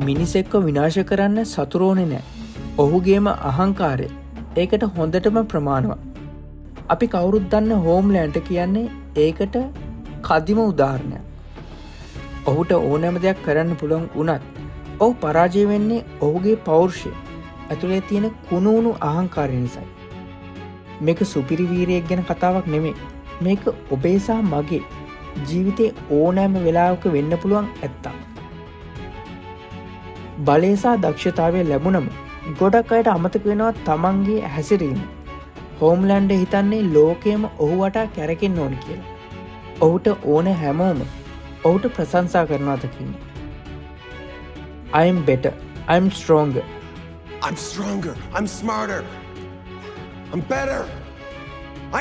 මිනිසෙක්ව විනාශ කරන්න සතුරෝනේ නෑ. ඔහුගේම අහංකාරය ඒකට හොඳටම ප්‍රමාණවත්. අපි කවුරුත් දන්න හෝම්ලෑන්ඩ් කියන්නේ ඒකට කදිම උදාහරණයක්. ඔහුට ඕනෑම දෙයක් කරන්න පුළුවන් වුණත් ඔහු පරාජය වෙන්නේ ඔහුගේ පෞරුෂය ඇතුලේ තියෙන කුණුණු අහංකාරය නිසායි. මේක සුපිරි වීරයෙක් ගැන කතාවක් නෙමෙයි. මේක ඔබේ සහ මගේ ජීවිතේ ඕනෑම වෙලාවක වෙන්න පුළුවන් ඇත්තක්. බලය සහ දක්ෂතාවය ලැබුණම ගොඩක් අයට අමතක වෙනවා තමන්ගේ හැසිරීම. හෝම්ලෑන්ඩ් හිතන්නේ ලෝකයේම ඔහු වටා කැරකෙන්න ඕන කියලා. ඔහුට ඕන හැමෝම ඔහුට ප්‍රශංසා කරනවා දකින්න. I am better. I am stronger. I'm stronger. I'm smarter. I'm better.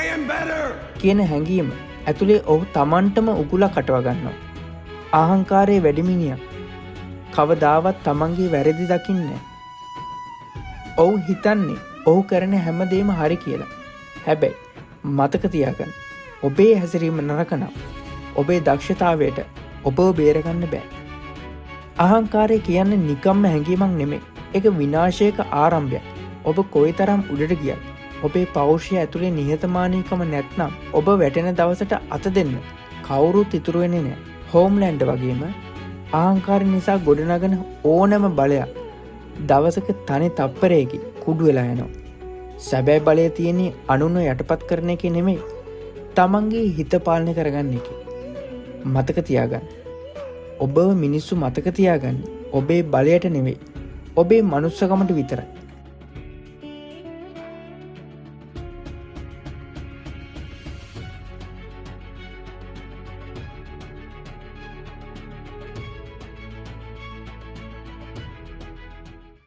I am better. කියන හැඟීම ඇතුලේ ඔහු තමන්ටම උගුලක් කටව ගන්නවා. අහංකාරයේ වැඩිමිනියක් කවදාවත් තමන්ගේ වැරදි දකින්නේ නැහැ. ඔහු හිතන්නේ ඔහු කරන හැමදේම හරි කියලා. හැබැයි මතක තියාගන්න. ඔබේ හැසිරීම නරක නම් ඔබේ දක්ෂතාවයට ඔබව බේරගන්න බෑ. අහංකාරය කියන්නේ නිකම්ම හැඟීමක් නෙමෙයි. ඒක විනාශයක ආරම්භයක්. ඔබ කොයිතරම් උඩට ගියත් ඔබේ පෞරුෂය ඇතුලේ නිහතමානීකම නැත්නම් ඔබ වැටෙන දවසට අත දෙන්න කවුරුත් ඉතුරු වෙන්නේ නැහැ. හෝම්ලෑන්ඩ් වගේම අහංකාරය නිසා ගොඩනගන ඕනෑම බලයක් දවසක තනි තප්පරයකින් කුඩු වෙලා යනවා. සැබෑ බලය තියෙන්නේ අනුන්ව යටපත් කරන එකේ නෙමෙයි. තමන්ගේ හිත පාලනය කරගන්න එකේ. මතක තියාගන්න. ඔබව මිනිස්සු මතක තියාගන්නේ ඔබේ බලයට නෙවෙයි. ඔබේ මනුස්සකමට විතරයි.